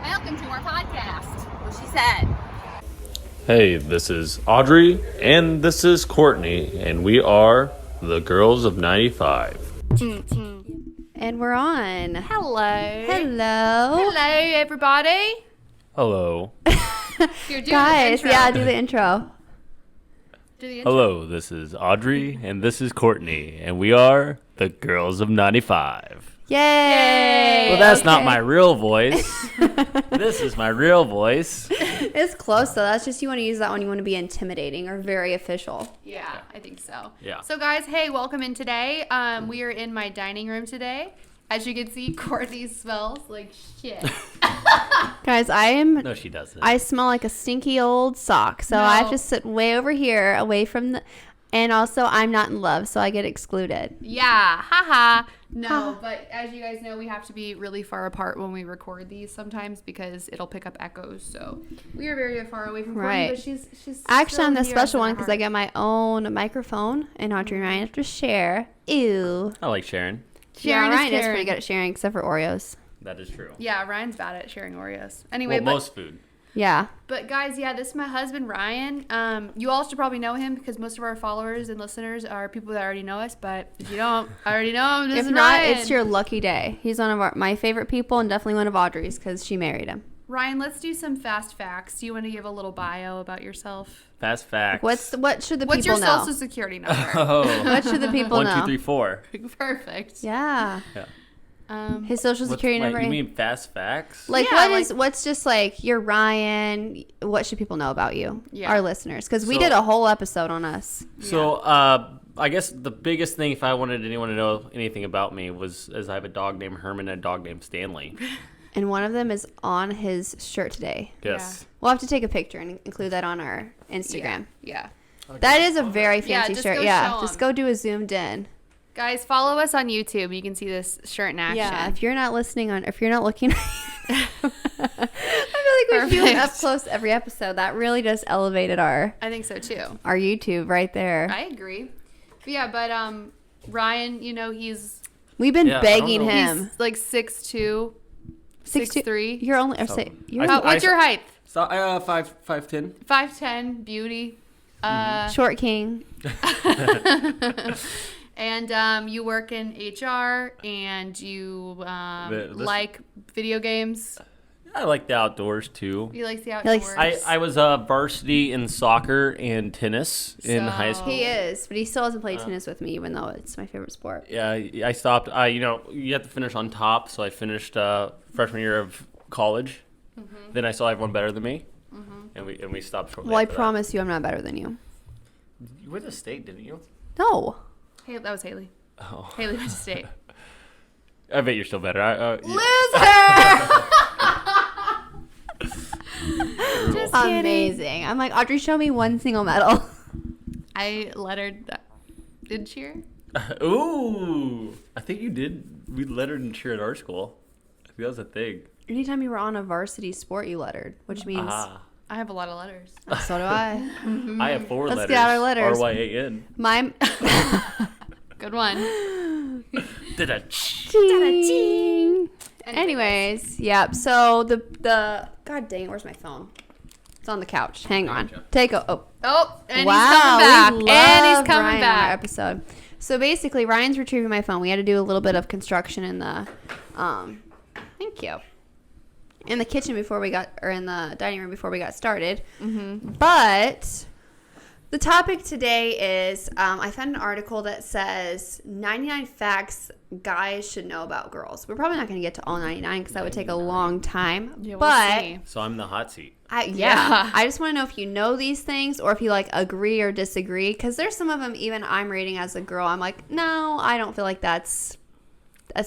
Welcome to our podcast. What she said. Hey, this is Audrey, and this is Courtney, and we are the Girls of 95. And we're on. Hello. Hello. Hello, everybody. Hello. You're doing Guys, the intro. yeah, do the intro. Do the intro. Hello, this is Audrey, and this is Courtney, and we are the Girls of 95. Yay! Well, that's not Okay. my real voice. This is my real voice. It's close, though. That's just you want to use that when you want to be intimidating or very official. Yeah, I think so. Yeah. So, guys, hey, welcome in today. We are in my dining room today. As you can see, Courtney smells like shit. Guys, No, she doesn't. I smell like a stinky old sock, so No. I have to sit way over here, away from the. And also, I'm not in love, so I get excluded. Yeah, haha. No, but as you guys know, we have to be really far apart when we record these sometimes because it'll pick up echoes. So we are very far away from Courtney, Right. but she's Actually, still I'm the here special in one our because I heart. get my own microphone, and Audrey and Ryan have to share. Ew. I like Sharon. Sharing Ryan is caring. pretty good at sharing, except for Oreos. That is true. Yeah, Ryan's bad at sharing Oreos. Anyway, Well, most food. Yeah. But guys, yeah, this is my husband Ryan. You all should probably know him because most of our followers and listeners are people that already know us. But if you don't already know him, this If is not, Ryan. it's your lucky day. He's one of my favorite people and definitely one of Audrey's because she married him. Ryan, let's do some fast facts. Do you want to give a little bio about yourself? Fast facts. What should the What's people your know? social security number? Oh. What should the people 1, know? 2, 3, 4. Perfect. Yeah. Yeah. His social security number. You mean fast facts? like Yeah, what's just like you're Ryan? What should people know about you? Yeah. Our listeners, because we So- did a whole episode on us. So, I guess the biggest thing, if I wanted anyone to know anything about me, was I have a dog named Herman and a dog named Stanley. And one of them is on his shirt today. Yes. We'll have to take a picture and include that on our Instagram. Yeah. That is a very Yeah, fancy just shirt. go Yeah, show just 'em. go do a zoomed in. Guys, follow us on YouTube. You can see this shirt in action. Yeah, if you're not listening if you're not looking, I feel like we should do it up Perfect. close every episode. That really just elevated our I think so too. YouTube right there. I agree. But yeah, but Ryan, We've been Yeah, I begging don't know. him. he's like 6'2", 6'2". 6'3". You're only. What's your height? So, 5'10". 5'10", beauty. Short king. And you work in HR, and you like video games. I like the outdoors too. You like the likes- outdoors. I was varsity in soccer and tennis in high So- school. He is, but he still hasn't played tennis with me, even though it's my favorite sport. Yeah, I stopped. You have to finish on top, so I finished freshman year of college. Mm-hmm. Then I saw everyone better than me, and we stopped shortly. Well, I after that. promise you, I'm not better than you. You went to state, didn't you? No. Hey, that was Haley. Oh, Haley went to state. I bet you're still better. Just kidding. Amazing. I'm like, Audrey, show me one single medal. I lettered. Did cheer? Ooh, I think you did. We lettered and cheer at our school. I think that was a thing. Anytime you were on a varsity sport, you lettered, which means I have a lot of letters. so do I. I have 4 Let's letters. get out our letters. RYAN. My Good one. Ding. Anyways, yep. So the God dang it, where's my phone? It's on the couch. Hang on. Take a Oh, and wow, he's coming back. we And he's love coming Ryan on our back. episode. So basically, Ryan's retrieving my phone. We had to do a little bit of construction in the, thank you, in the kitchen before we got, or in the dining room before we got started. Mm-hmm. But the topic today is, I found an article that says 99 facts guys should know about girls. We're probably not going to get to all 99 because that would take a long time. Yeah, we'll but see. So I'm the hot seat. Yeah. I just want to know if you know these things or if you like agree or disagree, because there's some of them even I'm reading as a girl. I'm like, no, I don't feel like that's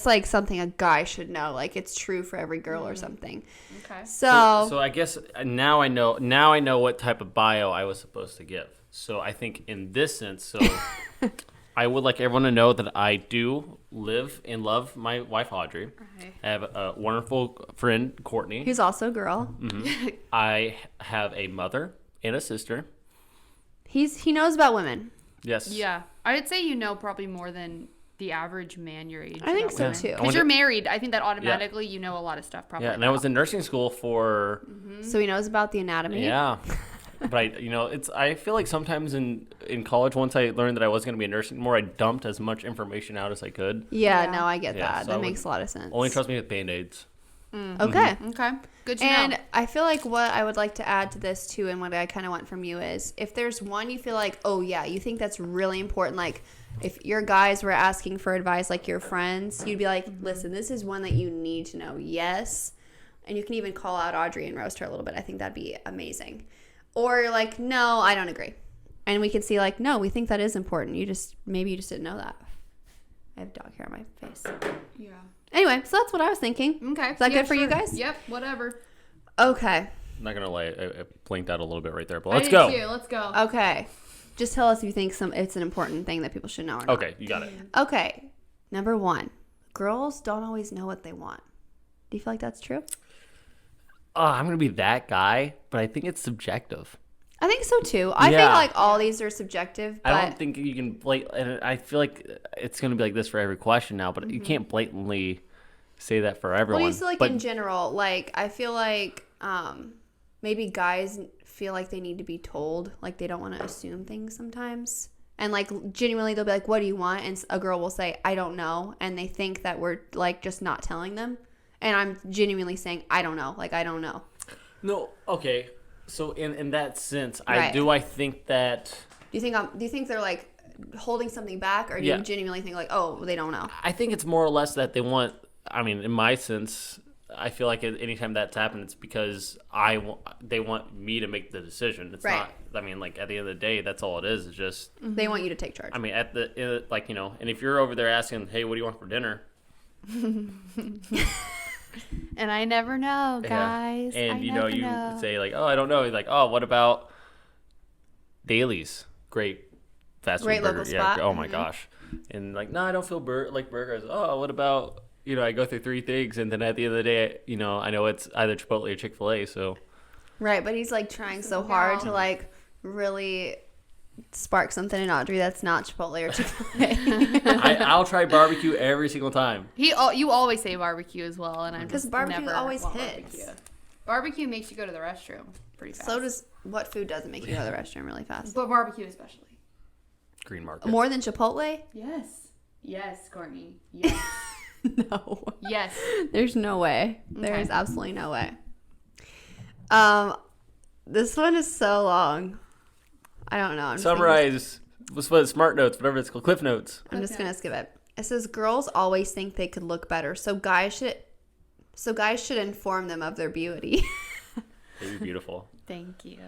like something a guy should know. Like it's true for every girl or something. Okay. So I guess now I know what type of bio I was supposed to give. So I think in this sense, I would like everyone to know that I do live and love my wife Audrey. Okay. I have a wonderful friend Courtney. Who's also a girl. I have a mother and a sister. He knows about women. Yes. Yeah. I would say you know probably more than the average man your age. I think so about women. too. Because you're married. I think that automatically you know a lot of stuff probably. Yeah, and I was in nursing school for... So he knows about the anatomy. Yeah. But I feel like sometimes in college, once I learned that I wasn't going to be a nurse anymore, I dumped as much information out as I could. Yeah, Yeah. no, I get Yeah, that. so I That would makes a lot of sense. Only trust me with Band-Aids. Okay. Okay. Good to And know. I feel like what I would like to add to this too, and what I kind of want from you is, if there's one you feel like, oh yeah, you think that's really important, like if your guys were asking for advice, like your friends, you'd be like, listen, this is one that you need to know. Yes. And you can even call out Audrey and roast her a little bit. I think that'd be amazing. Or you're like, no, I don't agree. And we can see like, no, we think that is important. Maybe you just didn't know that. I have dog hair on my face. Yeah. Anyway, so that's what I was thinking. Okay. Is that good for you guys? Yep. Whatever. Okay. I'm not going to lie. I blinked out a little bit right there, but I let's did go. too. Let's go. Okay. Just tell us if you think it's an important thing that people should know or not. Okay, you got it. Okay. Number 1. Girls don't always know what they want. Do you feel like that's true? I'm going to be that guy, but I think it's subjective. I think so too. I think Yeah. like all these are subjective, but I don't think you can and I feel like it's going to be like this for every question now, but you can't blatantly say that for everyone. well, you feel like but in general, like I feel like maybe guys feel like they need to be told, like they don't want to assume things sometimes. And like genuinely they'll be like, what do you want? And a girl will say, I don't know. And they think that we're like just not telling them. And I'm genuinely saying, I don't know. Like, I don't know. No, okay. So in that sense, Right. I think that... Do you think they're like holding something back? Or do Yeah. you genuinely think like, oh, they don't know? I think it's more or less that they want... I mean, in my sense, I feel like anytime that's happened, it's because they want me to make the decision. It's Right. not... I mean, like, at the end of the day, that's all it is. It's just... They want you to take charge. I mean, like, and if you're over there asking, hey, what do you want for dinner? And I never know, Yeah. guys. And, I you never you know. say, like, oh, I don't know. You're like, oh, what about Dailies? Great fast food Great burger. local Yeah. spot. Oh, my gosh. And, like, no, I don't feel like burgers. Oh, what about, I go through 3 things, and then at the end of the day, I know it's either Chipotle or Chick-fil-A, so. Right, but he's like trying so hard to like really spark something in Audrey that's not Chipotle or Chick-fil-A. I'll try barbecue every single time. You always say barbecue as well, and I'm Because just barbecue never always want hits. Barbecue. Barbecue makes you go to the restroom pretty fast. So does what food doesn't make you go to the restroom really fast? But barbecue especially. Green Market. More than Chipotle? Yes, Courtney. Yes. No. Yes. There's no way. There Okay. is absolutely no way. This one is so long. I don't know. Summarize. What's Smart Notes, whatever it's called. Cliff Notes. I'm just gonna skip it. It says girls always think they could look better, so guys should inform them of their beauty. You're beautiful. Thank you.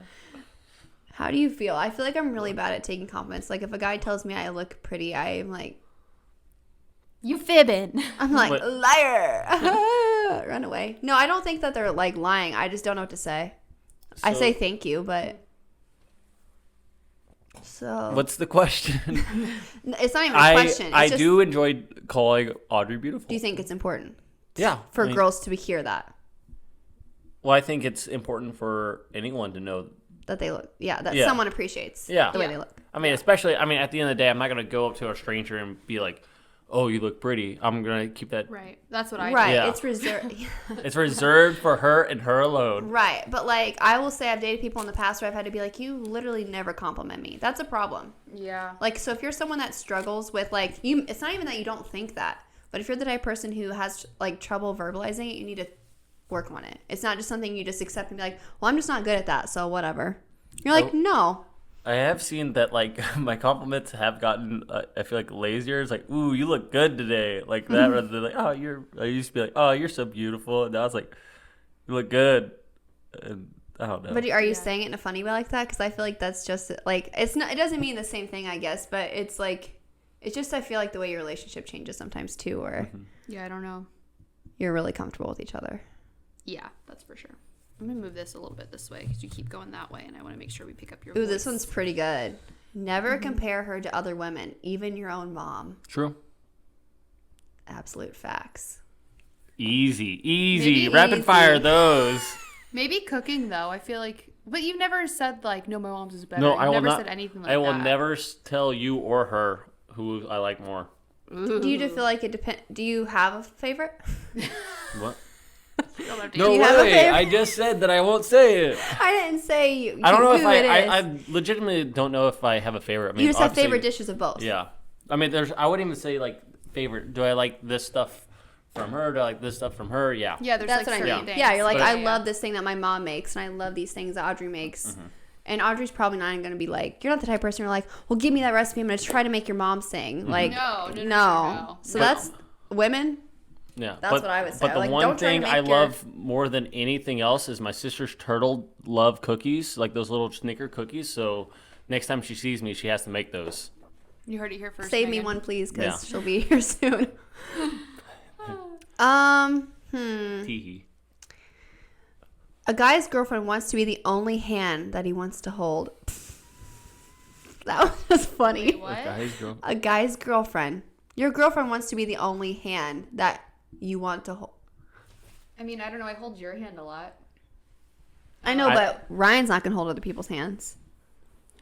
How do you feel? I feel like I'm really bad at taking compliments. Like if a guy tells me I look pretty, I'm like, You fibbing. What? liar. Run away. No, I don't think that they're like lying. I just don't know what to say. I So- say thank you, but so What's the question? it's not even a question. It's I just, do enjoy calling Audrey beautiful. Do you think it's important Yeah. for I mean, girls to hear that Well, I think it's important for anyone to know. that they look? Yeah, that Yeah. someone appreciates Yeah. the way they look. I mean, especially, at the end of the day, I'm not going to go up to a stranger and be like, oh, you look pretty. I'm going to keep that. Right. That's what I Right. Yeah. It's reserved. It's reserved for her and her alone. Right. But like I will say I've dated people in the past where I've had to be like, you literally never compliment me. That's a problem. do. Yeah. Like, so if you're someone that struggles with like it's not even that you don't think that, but if you're the type of person who has like trouble verbalizing it, you need to work on it. It's not just something you just accept and be like, well, I'm just not good at that, so whatever. You're like, no. I have seen that, like, my compliments have gotten, I feel like, lazier. It's like, ooh, you look good today. Like that, rather than like, I used to be like, oh, you're so beautiful. And now it's like, you look good. And I don't know. But are you saying it in a funny way like that? Because I feel like that's just like it's not. It doesn't mean the same thing, I guess. But it's like it's just I feel like the way your relationship changes sometimes too, or Yeah, I don't know. you're really comfortable with each other. Yeah, that's for sure. I'm going to move this a little bit this way because you keep going that way, and I want to make sure we pick up your Ooh, voice. this one's pretty good. Never compare her to other women, even your own mom. True. Absolute facts. Easy. Maybe Rapid easy. fire those. Maybe cooking, though. I feel like... But you've never said, like, no, my mom's is better. No, You've I will never not. said anything like I will that. never tell you or her who I like more. Do you just feel like it depends? Do you have a favorite? What? No way! I just said that I won't say it. I didn't say you. I don't know if who it is. I legitimately don't know if I have a favorite. I mean, You just have obviously- favorite dishes of both. Yeah. I mean, I wouldn't even say like favorite. Do I like this stuff from her? Do I like this stuff from her? Yeah. Yeah, there's That's like what I mean. certain things. Yeah, you're like, But- I love this thing that my mom makes, and I love these things that Audrey makes. And Audrey's probably not even going to be like, you're not the type of person who're like, well, give me that recipe. I'm going to try to make your mom sing. Like, No. So that's women. Yeah. That's what I would say. But the Like, one don't try to thing make I your- love more than anything else is my sister's turtle love cookies, like those little Snicker cookies. So next time she sees me, she has to make those. You heard it here first. Save me Megan. one, please, because Yeah. she'll be here soon. Teehee. A guy's girlfriend wants to be the only hand that he wants to hold. That was just funny. Wait, what? A guy's girlfriend. Your girlfriend wants to be the only hand that you want to hold. I mean, I don't know. I hold your hand a lot. I know, but Ryan's not gonna hold other people's hands.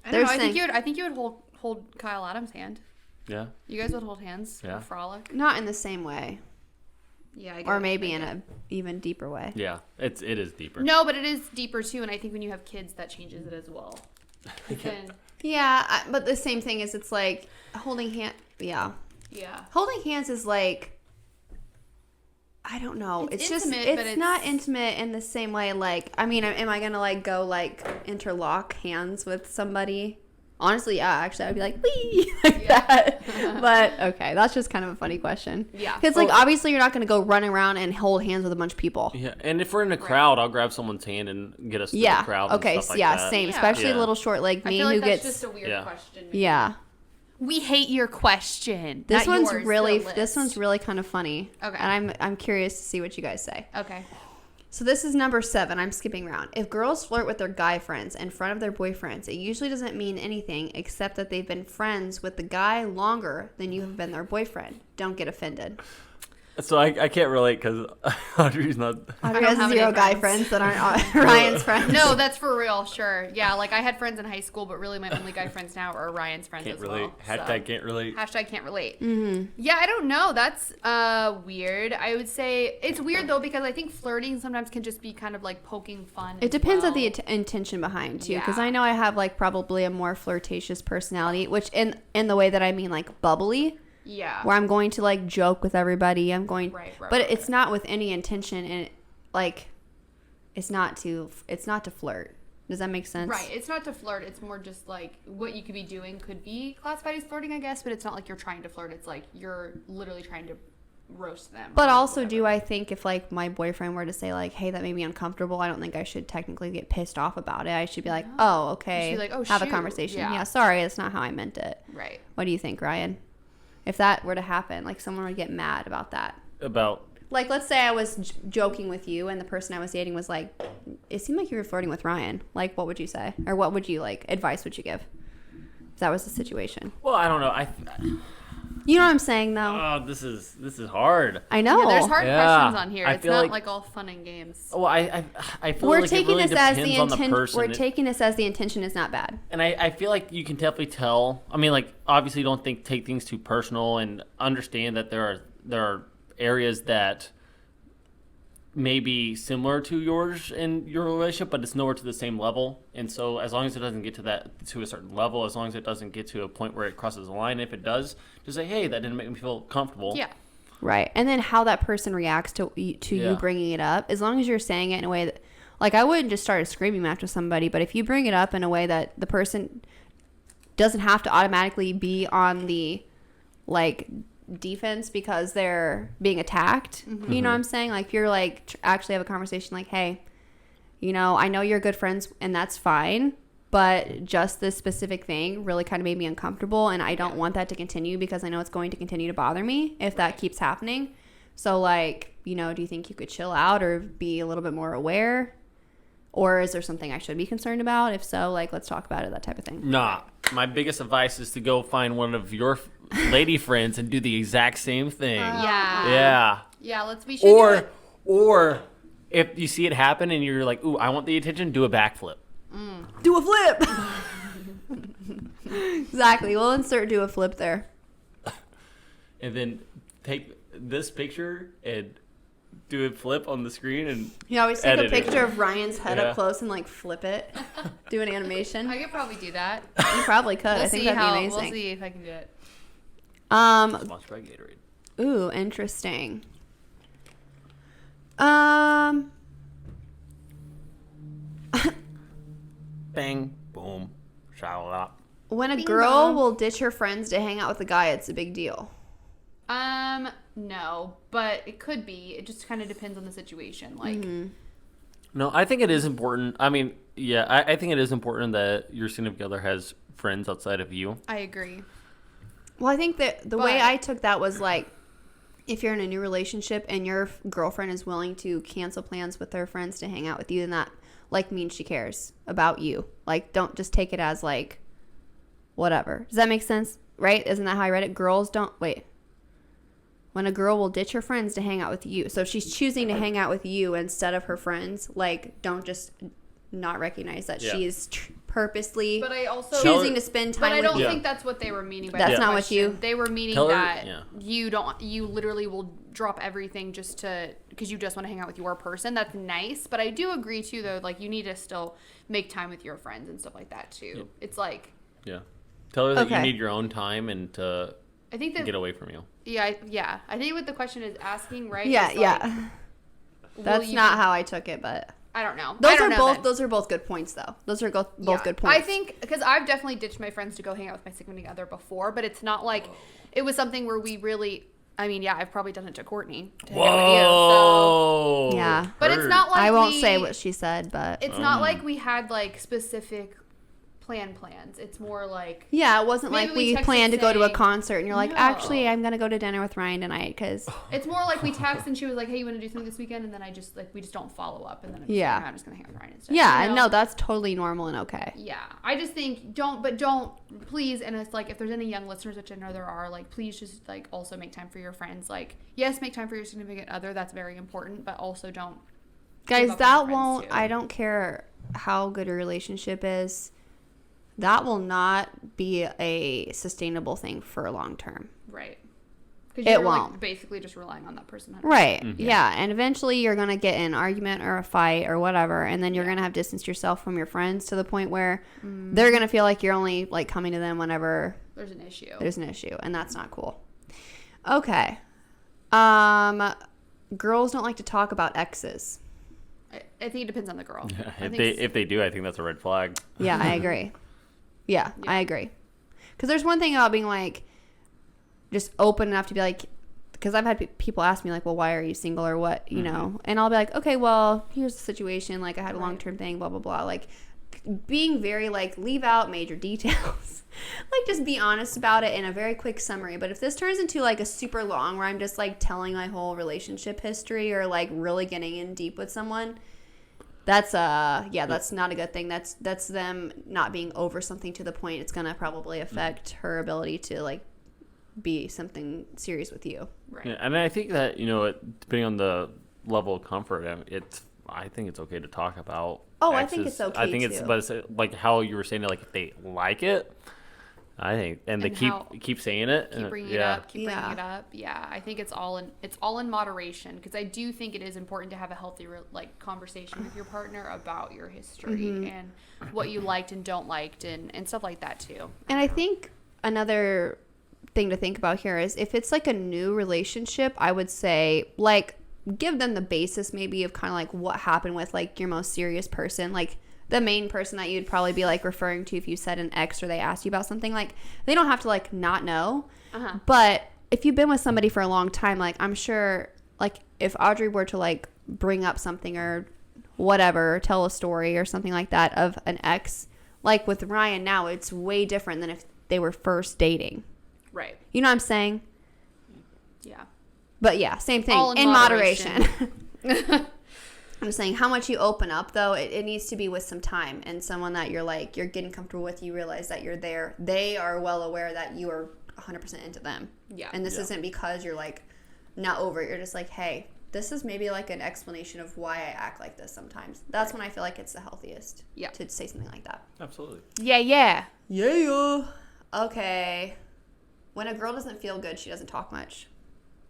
I don't know. They're I think you would hold Kyle Adams' hand. Yeah. You guys would hold hands. Yeah. For frolic. Not in the same way, Yeah. I get or it. maybe I in get a even deeper way. Yeah. It is deeper. No, but it is deeper too, and I think when you have kids, that changes it as well. Then, Yeah, but the same thing is, it's like holding hand. Yeah, yeah. holding hands is like, I don't know. It's It's just intimate, but it's not intimate in the same way. Like, I mean, am I gonna like go like interlock hands with somebody? Honestly, yeah. Actually, I'd be like, wee, like that. But okay, that's just kind of a funny question. Yeah. Because like obviously you're not gonna go running around and hold hands with a bunch of people. Yeah. And if we're in a crowd, I'll grab someone's hand and get us to the Yeah. crowd. Okay. And stuff like yeah. that. Same. Yeah. Especially Yeah. a little short like I me feel like who that's gets. just a weird Yeah. question. Yeah. We hate your question. This Not one's yours, really. the This one's list. really kind of funny. Okay. And I'm curious to see what you guys say. Okay. So this is number 7. I'm skipping around. If girls flirt with their guy friends in front of their boyfriends, it usually doesn't mean anything except that they've been friends with the guy longer than you have been their boyfriend. Don't get offended. So I can't relate because Audrey's not. Audrey don't has have 0 any guy friends. friends that aren't Ryan's friends. No, that's for real. Sure. Yeah. Like I had friends in high school, but really my only guy friends now are Ryan's friends Can't as relate. well. Hashtag can't relate. Hashtag can't relate. Mm-hmm. Yeah, I don't know. That's weird. I would say it's weird though because I think flirting sometimes can just be kind of like poking fun. It depends on the well. intention behind too, because Yeah. I know I have like probably a more flirtatious personality, which in the way that I mean like bubbly, Yeah. where I'm going to like joke with everybody. I'm going, Right, but right. it's not with any intention, and like, it's not to flirt. Does that make sense? Right. It's not to flirt. It's more just like what you could be doing could be classified as flirting, I guess, but it's not like you're trying to flirt. It's like you're literally trying to roast them. But or also, whatever. do I think if like my boyfriend were to say like, "Hey, that made me uncomfortable," I don't think I should technically get pissed off about it. I should be like, "Oh, okay." You should be like, "Oh, have a shoot." conversation. Yeah. Yeah, sorry, that's not how I meant it. Right. What do you think, Ryan? If that were to happen, like someone would get mad about that. About. Like, let's say I was joking with you, and the person I was dating was like, "It seemed like you were flirting with Ryan." Like, what would you say, or what would you like advice would you give? If that was the situation. Well, I don't know. You know what I'm saying, though. Oh, this is hard. I know. Yeah, there's hard Yeah. questions on here. I It's feel not like- like all fun and games. Well, I feel We're like taking it really this as the depends on the intent. person. We're taking this as the intention is not bad. And I feel like you can definitely tell. I mean, like obviously, don't take things too personal, and understand that there are areas that may be similar to yours in your relationship, but it's nowhere to the same level. And so, as long as it doesn't get to a certain level, as long as it doesn't get to a point where it crosses the line, if it does, just say, "Hey, that didn't make me feel comfortable." Yeah. Right. And then how that person reacts to Yeah. you bringing it up, as long as you're saying it in a way that, like, I wouldn't just start a screaming match with somebody, but if you bring it up in a way that the person doesn't have to automatically be on the, like, defense because they're being attacked, you know what I'm saying? Like, if you're, like, actually have a conversation like, "Hey, you know, I know you're good friends and that's fine, but just this specific thing really kind of made me uncomfortable, and I don't want that to continue because I know it's going to continue to bother me if that keeps happening. So, like, you know, do you think you could chill out or be a little bit more aware? Or is there something I should be concerned about? If so, like, let's talk about it," that type of thing. Nah. My biggest advice is to go find one of your lady friends and do the exact same thing. Yeah. Yeah. Yeah, let's be sure. Or if you see it happen and you're like, "Ooh, I want the attention," do a backflip. Do a flip! Exactly. We'll insert do a flip there. and then take this picture and do a flip on the screen and You always take a edit it. picture of Ryan's head Yeah. up close and like flip it, do an animation. I could probably do that. You probably could. We'll I think see that'd how. be amazing. We'll see if I can do it. sponsored by Gatorade. Ooh, interesting. Bang, boom, shalala. When a Bing girl bong. will ditch her friends to hang out with a guy, it's a big deal. No, but it could be. It just kind of depends on the situation. Like, No, I think it is important. I mean, yeah, I think it is important that your significant other has friends outside of you. I agree. Well, I think that the way But- I took that was like, if you're in a new relationship and your girlfriend is willing to cancel plans with her friends to hang out with you, then that like means she cares about you. Like, don't just take it as like, whatever. Does that make sense? Right? Isn't that how I read it? Girls don't wait. When a girl will ditch her friends to hang out with you. So if she's choosing to hang out with you instead of her friends, like, don't just not recognize that Yeah. she's purposely But I also choosing to spend time But I with don't you. Yeah. think that's what they were meaning by That's that not what question. you- They were meaning Tell her- that yeah. you literally will drop everything just to because you just want to hang out with your person. That's nice, but I do agree too though. Like you need to still make time with your friends and stuff like that too. Yeah. It's like Yeah. Tell her that you Okay. need your own time and to I think that get away from you. yeah. I think what the question is asking, right? Yeah, is yeah. will That's you- not how I took it, but I don't know. those I don't are know both then. those are both good points though. Those are both Yeah. good points. I think because I've definitely ditched my friends to go hang out with my significant other before, but it's not like it was something where we really. I mean, yeah, I've probably done it to Courtney to hang out with you. So. Whoa. Yeah. But it's not like I won't we- say what she said, but It's not like we had like specific plans. It's more like yeah, it wasn't Maybe like we we texted planned to go to a saying, concert and you're like, "No." actually, I'm gonna go to dinner with Ryan tonight because it's more like we text and she was like, "Hey, you want to do something this weekend?" And then I just like we just don't follow up, and then I'm just Yeah. like, I'm just gonna hang out with Ryan instead. yeah, You know? no, that's totally normal and okay. Yeah, I just think don't please. And it's like if there's any young listeners, which I know there are, like please just like also make time for your friends. Like yes, make time for your significant other. That's very important, but also don't. Guys, up on that your friends, won't. too. I don't care how good a relationship is. That will not be a sustainable thing for long term. Right. Because It you're won't. like basically just relying on that person. 100%. Right. Yeah. And eventually you're going to get in an argument or a fight or whatever. And then you're going to have distanced yourself from your friends to the point where they're going to feel like you're only like coming to them whenever There's an issue. there's an issue. And that's not cool. Okay. Girls don't like to talk about exes. I think it depends on the girl. I If think they do, I think that's a red flag. Yeah, I agree. Yeah, I agree. Because there's one thing about being like just open enough to be like, because I've had people ask me like, well, why are you single or what, you know? And I'll be like, okay, well, here's the situation. Like I had a long-term thing, blah, blah, blah. Like being very like, leave out major details. Like just be honest about it in a very quick summary. But if this turns into like a super long where I'm just like telling my whole relationship history or like really getting in deep with someone, that's that's not a good thing. That's them not being over something to the point it's gonna probably affect her ability to like be something serious with you. Right. Yeah, and I think that depending on the level of comfort, I think it's okay to talk about. Oh, I think exes. it's okay, I think it's, too. but it's like how you were saying it, like if they like it, I think, and they And keep saying it, Keep bringing it yeah. up. Keep bringing it up. Yeah, I think it's all in moderation because I do think it is important to have a healthy like conversation with your partner about your history and what you liked and don't liked and stuff like that too. And I think another thing to think about here is if it's like a new relationship, I would say like give them the basis maybe of kind of like what happened with like your most serious person, like the main person that you'd probably be like referring to if you said an ex or they asked you about something. Like they don't have to like not know, but if you've been with somebody for a long time, like I'm sure like if Audrey were to like bring up something or whatever, tell a story or something like that of an ex, like with Ryan now, it's way different than if they were first dating. Right. You know what I'm saying? Yeah. But yeah, same thing. All in In moderation. moderation. I'm saying how much you open up, though, it needs to be with some time and someone that you're like, you're getting comfortable with. You realize that you're there. They are well aware that you are 100% into them. Yeah. And this isn't because you're like not over it. You're just like, hey, this is maybe like an explanation of why I act like this sometimes. That's when I feel like it's the healthiest to say something like that. Absolutely. Yeah. Yeah. Okay. When a girl doesn't feel good, she doesn't talk much.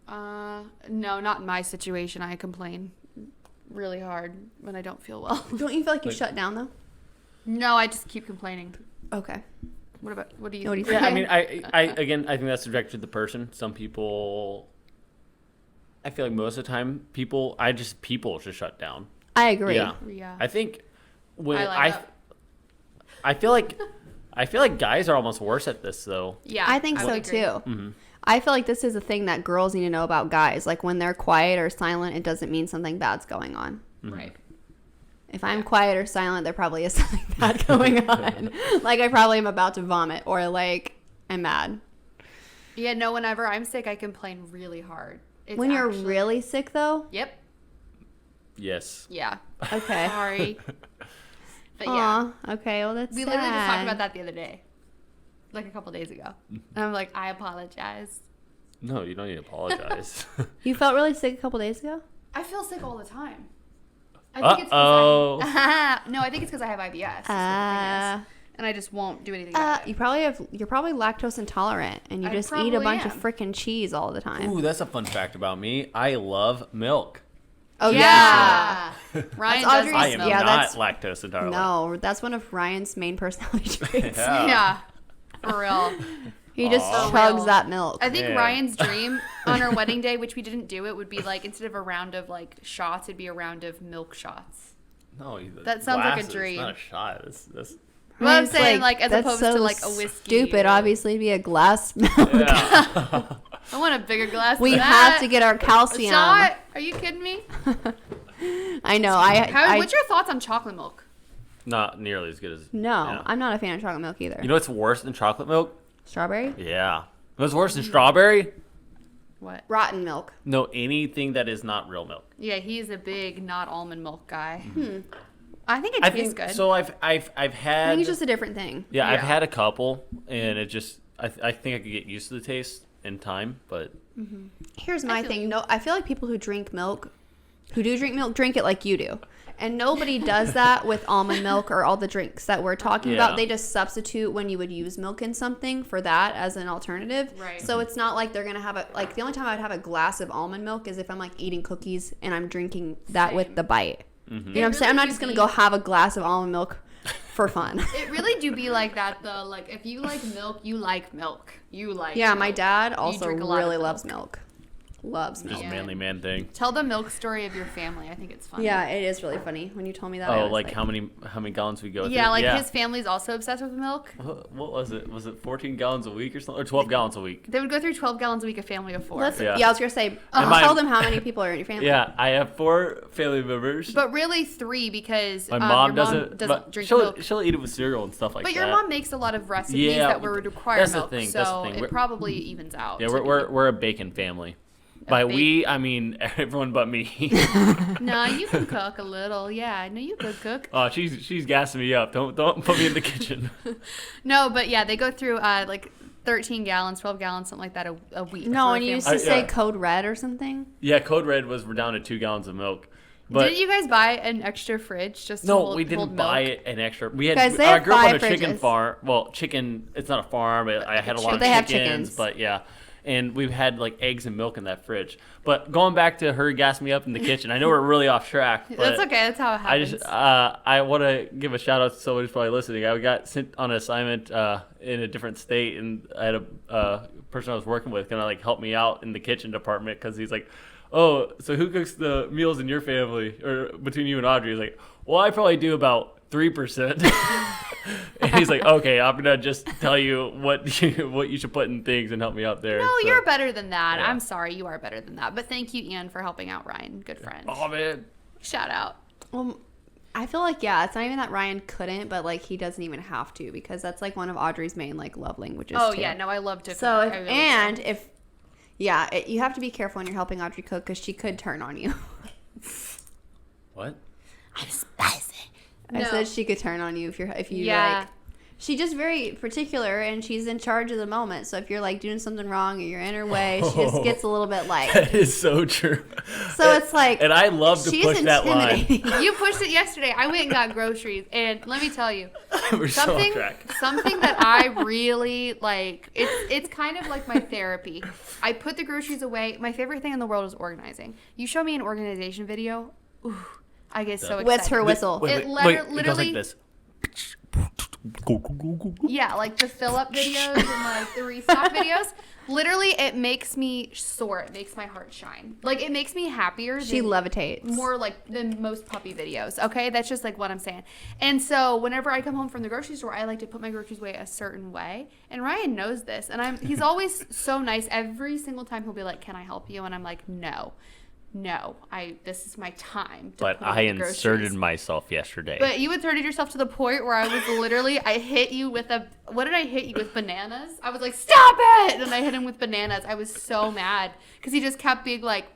No, not in my situation. I complain really hard when I don't feel well. Don't you feel like you shut down though? No, I just keep complaining. Okay. What do you think? Yeah, I mean, I think that's subjective to the person. Some people, I feel like most of the time, people just shut down. I agree. Yeah. I think when I feel like guys are almost worse at this though. Yeah. I think so would agree. too. Mm-hmm. I feel like this is a thing that girls need to know about guys. Like when they're quiet or silent, it doesn't mean something bad's going on. Mm-hmm. Right. If I'm quiet or silent, there probably is something bad going on. Like I probably am about to vomit or like I'm mad. Yeah, no, whenever I'm sick, I complain really hard. When you're really sick though? Yep. Yes. Yeah. Okay. Sorry. But yeah. Aw, okay, well that's We sad. literally just talked about that the other day. Like a couple days ago. And I'm like, I apologize. No, you don't need to apologize. You felt really sick a couple days ago? I feel sick all the time. I think it's Uh-oh. no, I think it's because I have IBS. That's what the thing is. And I just won't do anything about it. You're probably lactose intolerant and you I just eat probably a bunch of am. freaking cheese all the time. Ooh, that's a fun fact about me. I love milk. Oh Yeah. Ryan That's does Audrey's- I love am milk. yeah, not that's- lactose intolerant. No, that's one of Ryan's main personality traits. Yeah. Yeah. For real. He just Aw. chugs Real. that milk. I think Man. Ryan's dream on our wedding day, which we didn't do it, would be like instead of a round of like shots, it'd be a round of milk shots. No, That sounds like a glasses, dream. Not a shot. That's Well, I'm Ryan's saying like as that's opposed so to like a whiskey. Stupid, or- obviously, to be a glass milk. yeah. I want a bigger glass. We than have that. to get our a calcium. shot. Are you kidding me? I know. What's your thoughts on chocolate milk? Not nearly as good as. No, yeah. I'm not a fan of chocolate milk either. You know what's worse than chocolate milk? Strawberry? Yeah. What's worse than strawberry? What? Rotten milk. No, anything that is not real milk. Yeah, he's a big not almond milk guy. Hmm. I think it I tastes think good. so. I've had. I think it's just a different thing. Yeah, I've Yeah. had a couple, and it just. I think I could get used to the taste in time, but Here's my feel thing. you. No, I feel like people who drink milk, who do drink milk, drink it like you do. And nobody does that with almond milk or all the drinks that we're talking Yeah. about. They just substitute when you would use milk in something for that as an alternative. Right. So it's not like they're going to have a, like the only time I would have a glass of almond milk is if I'm like eating cookies and I'm drinking that with Same. the bite. You know what I'm really saying? I'm not do just going to be- go have a glass of almond milk for fun. It really do be like that though. Like if you like milk, you like milk. You like Yeah, milk. my dad also drink a lot of really milk. loves milk. Loves milk. just Yeah. manly man thing. Tell the milk story of your family. I think it's funny. Yeah, it is really funny. When you told me that, I Oh, was like how many gallons we go through? Yeah, like his family's also obsessed with milk. What was it? Was it 14 gallons a week or something, or 12 gallons a week? They would go through 12 gallons a week, a family of 4. Let's, Yeah. yeah. I was gonna say, And my- tell them how many people are in your family. Yeah, I have 4 family members. But really 3 because My your mom doesn't but drink she'll, milk. She'll eat it with cereal and stuff like But that. your mom makes a lot of recipes Yeah, that would require that's the milk, thing, that's the so thing. it We're- probably evens out. Yeah, to we're a bacon family. By bacon. we, I mean everyone but me. No, you can cook a little. Yeah, no, you could cook. Oh, she's gassing me up. Don't put me in the kitchen. No, but yeah, they go through like 13 gallons, 12 gallons, something like that a week. No, for a and you used family. to say yeah. code red or something. Yeah, Code Red we're down to 2 gallons of milk. But Didn't you guys buy an extra fridge just to no, hold, we hold didn't milk? buy it an extra. We had Guys, they I have grew up on a 5 chicken fridges. farm. Well, chicken. It's not a farm. I had a lot But of they have chickens, chickens. but yeah. And we've had like eggs and milk in that fridge. But going back to her gassing me up in the kitchen, I know we're really off track. But That's okay. That's how it I happens. just I want to give a shout out to someone who's probably listening. I got sent on an assignment in a different state, and I had a person I was working with kind of like help me out in the kitchen department because he's like, "Oh, so who cooks the meals in your family or between you and Audrey?" He's like, "Well, I probably do about 3%." And he's like, "Okay, I'm gonna just tell you what you should put in things and help me out there." No, So- you're better than that. yeah. I'm sorry, you are better than that. But thank you, Ian, for helping out Ryan. Good friend. Oh man. Shout out. Well, I feel like it's not even that Ryan couldn't, but like he doesn't even have to because that's like one of Audrey's main like love languages. Oh too. yeah, no, I love to. So cook. I really do. you have to be careful when you're helping Audrey cook because she could turn on you. What? I'm spicy. I No. said she could turn on you if you Yeah. like. She's just very particular and she's in charge of the moment. So if you're like doing something wrong or you're in her way, she just gets a little bit like. That is so true. So it's like. And I love to she's push that line. intimidating. You pushed it yesterday. I went and got groceries, and let me tell you, We're so off something track. something that I really like. It's kind of like my therapy. I put the groceries away. My favorite thing in the world is organizing. You show me an organization video, ooh, I get so excited. What's her whistle? It It literally goes like this. Yeah, like the fill up videos and like the restock videos. Literally, it makes me soar. It makes my heart shine. Like, it makes me happier. She levitates. More like than most puppy videos. Okay, that's just like what I'm saying. And so whenever I come home from the grocery store, I like to put my groceries away a certain way. And Ryan knows this, and he's always so nice. Every single time he'll be like, "Can I help you?" And I'm like, "No, this is my time." To But put I in the inserted groceries." myself yesterday. But you inserted yourself to the point where I was literally, I hit you with what did I hit you with? Bananas? I was like, "Stop it!" And I hit him with bananas. I was so mad because he just kept being like,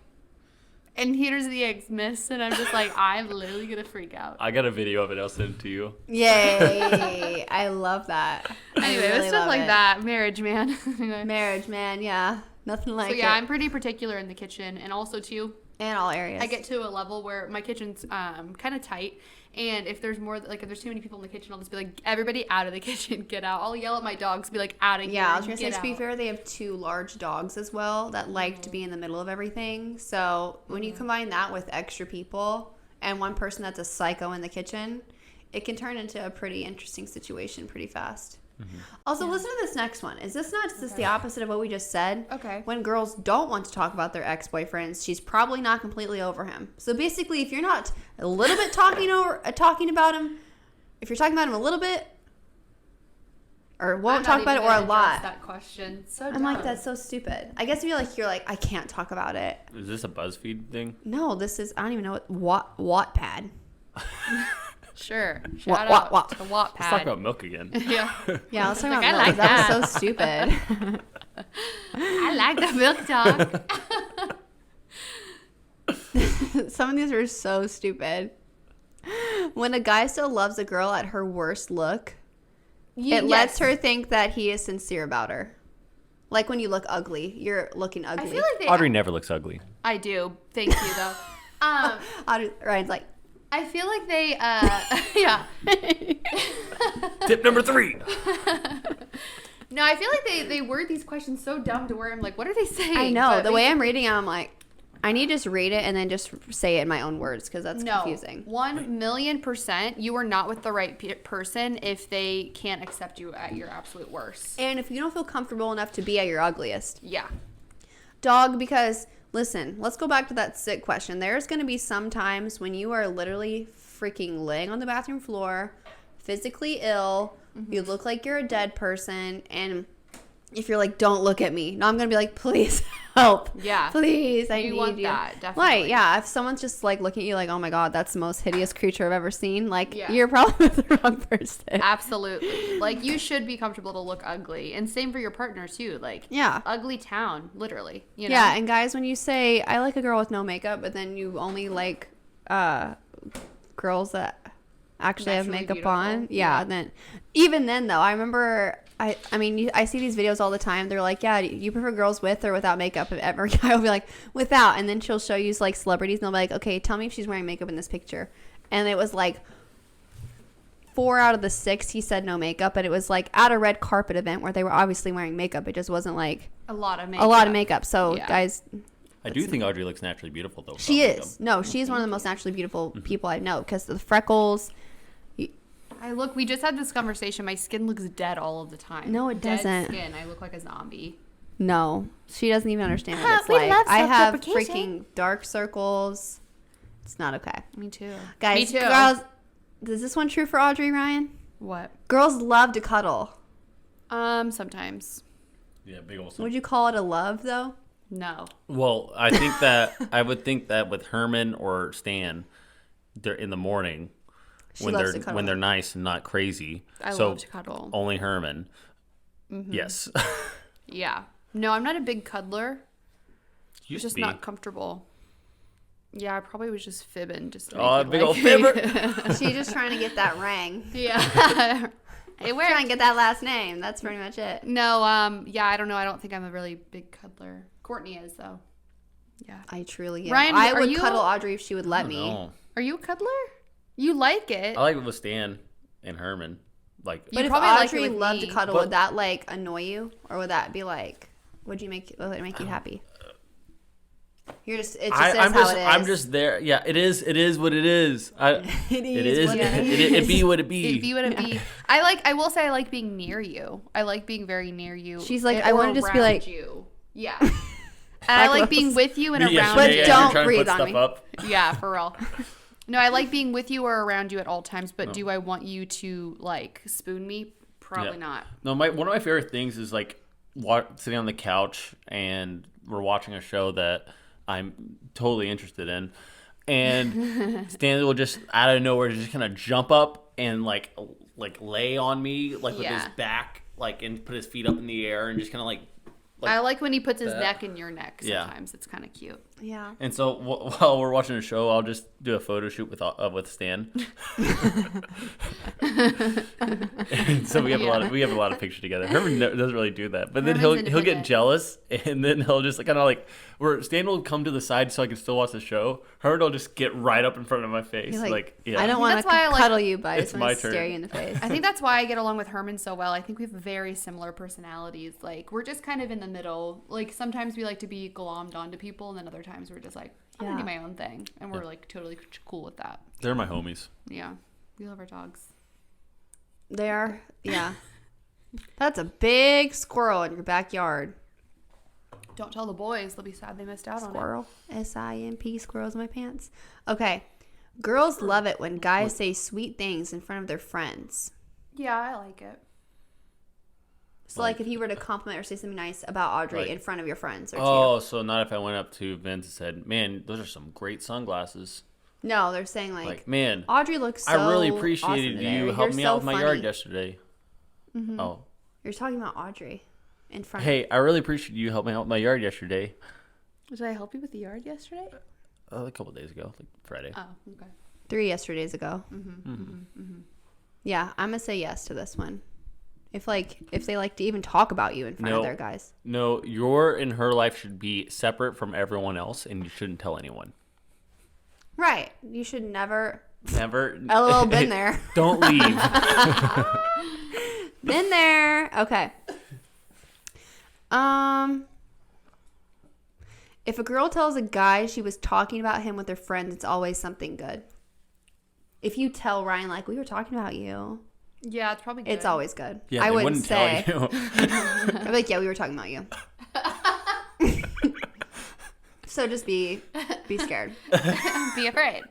"And here's the eggs, miss." And I'm just like, I'm literally going to freak out. I got a video of it. I'll send it to you. Yay. I love that. Anyway, I it was really stuff love like it. that. Marriage, man. Marriage, man. Yeah. Nothing like So yeah, it. I'm pretty particular in the kitchen. And also, too, In all areas. I get to a level where my kitchen's kind of tight, and if there's more, like if there's too many people in the kitchen, I'll just be like, "Everybody out of the kitchen, get out." I'll yell at my dogs, be like, "Out of here!" Yeah, I was gonna say, get to be out." fair, they have 2 large dogs as well that like to be in the middle of everything. So when you combine that with extra people and one person that's a psycho in the kitchen, it can turn into a pretty interesting situation pretty fast. Also, listen to this next one. Is this not just the opposite of what we just said? Okay. When girls don't want to talk about their ex-boyfriends, she's probably not completely over him. So basically, if you're not a little bit talking about him, if you're talking about him a little bit, or won't talk about it, or a lot, That question. So I'm like, that's so stupid. I guess if you're like, I can't talk about it. Is this a BuzzFeed thing? No, this is, I don't even know what, Wattpad. Sure. What- Shout what- out what? to Wattpad. Let's talk about milk again. Yeah. Yeah, let's talk Like, about I milk. like That that. was so stupid. I like the milk talk. Some of these are so stupid. When a guy still loves a girl at her worst look, it lets her think that he is sincere about her. Like when you look ugly, you're looking ugly. I feel like they. Audrey never looks ugly. I do. Thank you, though. Ryan's like, I feel like they. Yeah. Tip number 3. No, I feel like they word these questions so dumb to where I'm like, what are they saying? I know. But The way I'm reading it, I'm like, I need to just read it and then just say it in my own words because that's No, confusing. 1,000,000%, you are not with the right person if they can't accept you at your absolute worst. And if you don't feel comfortable enough to be at your ugliest. Yeah. Dog, because, listen, let's go back to that sick question. There's going to be some times when you are literally freaking laying on the bathroom floor, physically ill, you look like you're a dead person, and if you're like, don't look at me, no, I'm going to be like, please help. Yeah. Please, I You need want you. that, definitely. Right, yeah. If someone's just like looking at you like, oh my God, that's the most hideous creature I've ever seen, like, Yeah. you're probably with the wrong person. Absolutely. Like, you should be comfortable to look ugly. And same for your partner, too. Like, Yeah. ugly town, literally. You know? Yeah, and guys, when you say, I like a girl with no makeup, but then you only like girls that actually have Naturally makeup beautiful. on, yeah, then, even then, though, I remember, I mean, I see these videos all the time. They're like, yeah, you prefer girls with or without makeup? And every guy will be like, without. And then she'll show you, like, celebrities, and they'll be like, okay, tell me if she's wearing makeup in this picture. And it was like 4 out of the 6 he said no makeup, and it was like at a red carpet event where they were obviously wearing makeup. It just wasn't like A lot of makeup. a lot of makeup. So Yeah. guys, I do think Audrey looks naturally beautiful, though. she without is. No, she's one of the most naturally beautiful people I know because the freckles. We just had this conversation. My skin looks dead all of the time. No, it Dead doesn't. skin. I look like a zombie. No, she doesn't even understand what it's We like. love I have self-deprecation. freaking dark circles. It's not okay. Me too. Guys, Me too. girls, is this one true for Audrey, Ryan? What? Girls love to cuddle. Sometimes. Yeah, big old. Would you call it a love, though? No. Well, I think that I would think that with Herman or Stan, they're in the morning She when loves they're to cuddle. when they're nice and not crazy. I so love to cuddle. only Herman. Yes. Yeah. No, I'm not a big cuddler. Used Just to be. not comfortable. Yeah, I probably was just fibbing. Just to Oh, make it big like- old fibber. She's just trying to get that ring. Yeah. It Trying worked. to get that last name. That's pretty much it. No, yeah, I don't know. I don't think I'm a really big cuddler. Courtney is, though. Yeah. I truly am. Ryan, I are would you- cuddle Audrey if she would let me. No. Are you a cuddler? You like it. I like it with Stan and Herman. like. But if probably like it Audrey with loved to me. cuddle, But- would that like annoy you, or would that be like, would it make you happy? You're just it just is I'm how just it is. I'm just there. Yeah, it is. It is what it is. It is what it is. It be what it be. It'd be what it be. I will say I like being near you. I like being very near you. She's like, and- I or want to just be around like, you. Yeah. And I like being with you and Yeah, around But you. yeah, don't you're trying to breathe put on stuff me. up. Yeah, for real. No, I like being with you or around you at all times, but do I want you to like spoon me? Probably Yeah. not. No, one of my favorite things is like sitting on the couch and we're watching a show that I'm totally interested in, and Stanley will just out of nowhere just kind of jump up and like lay on me like with his Yeah. back and put his feet up in the air and just kind of like I like when he puts his that. neck in your neck Yeah. sometimes. It's kind of cute. Yeah. And so while we're watching the show, I'll just do a photo shoot with Stan. And so we have a lot of pictures together. Herman doesn't really do that, but then Herman's he'll get independent. jealous, and then he'll just kind of like where Stan will come to the side so I can still watch the show. Herman will just get right up in front of my face, You're like yeah. I don't want to That's why I like- cuddle you, but I It's just my want to turn. stare you in the face. I think that's why I get along with Herman so well. I think we have very similar personalities. Like we're just kind of in the middle. Like sometimes we like to be glommed onto people, and then other times we're just like, I'm gonna Yeah. do my own thing, and we're like totally cool with that. They're my homies. Yeah, we love our dogs. They are, yeah. That's a big squirrel in your backyard. Don't tell the boys; they'll be sad they missed out on Squirrel. SIMP, squirrels in my pants. Okay. Girls love it when guys say sweet things in front of their friends. it. Yeah, I like it. So, like, if you were to compliment or say something nice about Audrey Like- in front of your friends or to Oh, you. so not if I went up to Vince and said, "Man, those are some great sunglasses." No, they're saying, like man, Audrey looks so I really awesome appreciated today, you or, helping "You're me so out with my funny." yard yesterday. Oh, You're talking about Audrey in front hey, I really appreciate you helping me out with my yard yesterday. Did I help you with the yard yesterday? A couple days ago, like Friday. Oh, okay. 3 yesterdays ago. Yeah, I'm going to say yes to this one. If they like to even talk about you in front of No. their guys. No, your and her life should be separate from everyone else, and you shouldn't tell anyone. Right. You should never. Never. LOL, been there. Don't leave. Been there. Okay. If a girl tells a guy she was talking about him with her friends, it's always something good. If you tell Ryan, like, we were talking about you, Yeah, it's probably good. it's always good. Yeah, I they wouldn't say. tell you. I'd be like, yeah, we were talking about you. So just be scared. Be afraid.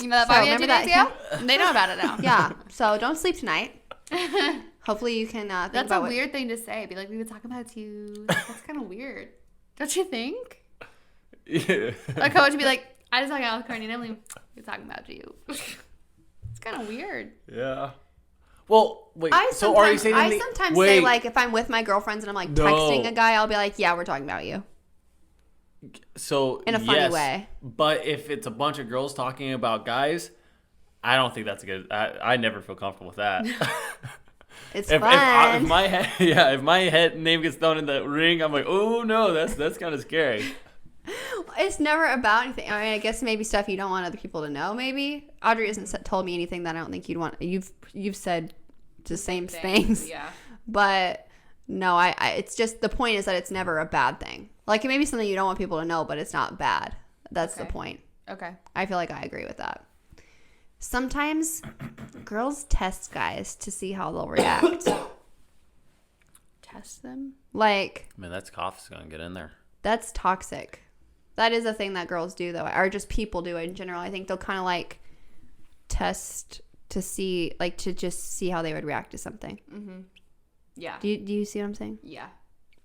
You know that So, Bobby had remember 2 that- days ago? They know about it now. Yeah. So don't sleep tonight. Hopefully you can think That's about a what. weird thing to say. Be like, we were talking about you. That's kind of weird. Don't you think? Yeah. A coach would be like, I just hung out with Courtney and Emily. We were talking about you. It's kind of weird. Yeah. Well, wait. I So are you sometimes, saying? I sometimes say, like, if I'm with my girlfriends and I'm like No. texting a guy, I'll be like, yeah, we're talking about you. So in a funny yes, way. But if it's a bunch of girls talking about guys, I don't think that's a good. I never feel comfortable with that. It's if fun. my head, yeah, if my head name gets thrown in the ring, I'm like, oh no, that's kind of scary. It's never about anything. I mean, I guess maybe stuff you don't want other people to know. Maybe Audrey hasn't told me anything that I don't think you'd want. You've said the same things. Yeah. But no, I it's just the point is that it's never a bad thing. Like it may be something you don't want people to know, but it's not bad. That's the Okay. point. Okay. I feel like I agree with that. Sometimes girls test guys to see how they'll react. Test them. Like Man, that's cough's gonna get in there. that's toxic. That is a thing that girls do though, or just people do in general. I think they'll kind of like test to see, like to just see how they would react to something. Yeah. Do you see what I'm saying? Yeah.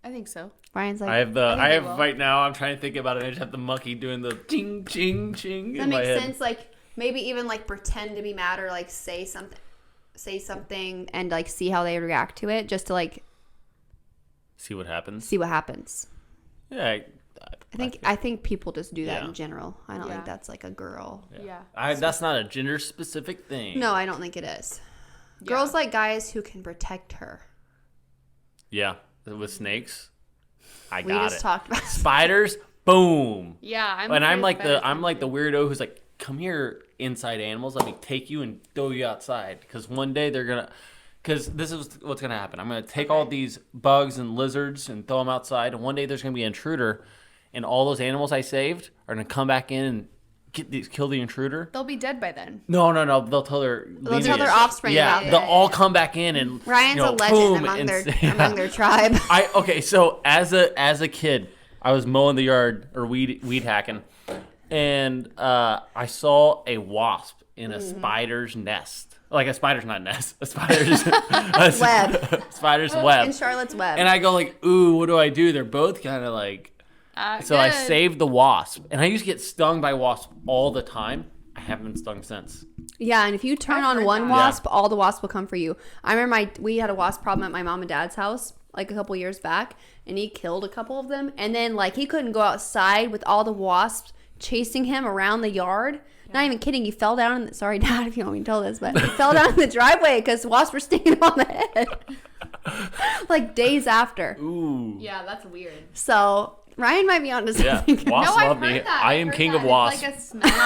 I think so. Ryan's like, I have I will. right now. I'm trying to think about it. I just have the monkey doing the ching ching ching that in my makes head. sense. Like maybe even like pretend to be mad or like say something and like see how they react to it, just to like See what happens. see what happens. Yeah, I think people just do that Yeah. in general. I don't Yeah. think that's like a girl. Yeah. That's not a gender specific thing. No, I don't think it is. Yeah. Girls like guys who can protect her. Yeah, with snakes, I We got just it. talked about Spiders, boom. Yeah. And I'm afraid like spiders I'm come like the too. weirdo who's like, come here, inside animals. Let me take you and throw you outside. Because one day they're going to... Because this is what's going to happen. I'm going to take all these bugs and lizards and throw them outside. And one day there's going to be an intruder. And all those animals I saved are going to come back in and kill the intruder. They'll be dead by then. No. They'll tell their offspring about they'll all come back in and Ryan's a legend among their tribe. So as a kid, I was mowing the yard or weed hacking, and I saw a wasp in a spider's nest. Like a spider's not nest, a spider's web. Spider's web. In Charlotte's Web. And I go like, ooh, what do I do? They're both kind of like. So good. I saved the wasp, and I used to get stung by wasps all the time. I haven't been stung since. Yeah, and if you turn on one wasp, all the wasps will come for you. I remember we had a wasp problem at my mom and dad's house like a couple years back, and he killed a couple of them. And then like he couldn't go outside with all the wasps chasing him around the yard. Not even kidding. He fell down. Sorry, Dad, if you want me to tell this, but he fell down in the driveway because wasps were stinging him on the head. Like days after. Ooh. Yeah, that's weird. So Ryan might be onto something. Yeah, wasps love me. I am king of wasps. It's like a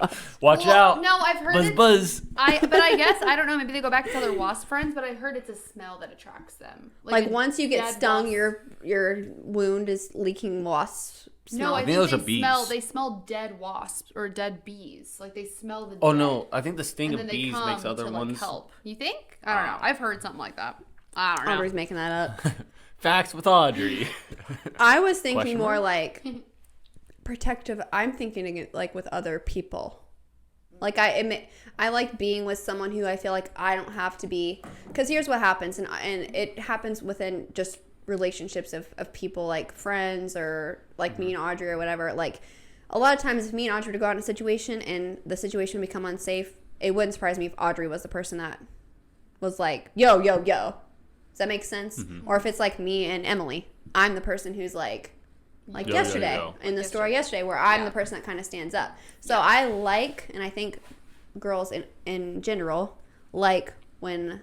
smell. Watch out. No, I've heard buzz. But I guess, I don't know, maybe they go back to tell their wasp friends, but I heard it's a smell that attracts them. Like once you get stung, your wound is leaking wasp smell. No, I think those they are bees. they smell dead wasps or dead bees. Like they smell the Oh dead, no, I think the sting and of then they bees come makes other to, ones. help. You think? I don't know. I've heard something like that. I don't know. Aubrey's making that up. Facts with Audrey. I was thinking Question more mark? like protective. I'm thinking like with other people. Like I like being with someone who I feel like I don't have to be. Because here's what happens, and it happens within just relationships of people like friends or like me and Audrey or whatever. Like a lot of times if me and Audrey were to go out in a situation and the situation would become unsafe, it wouldn't surprise me if Audrey was the person that was like, yo. Does that make sense? Mm-hmm. Or if it's like me and Emily, I'm the person who's like yesterday in the story yesterday where I'm the person that kind of stands up. So I like, and I think girls in general like when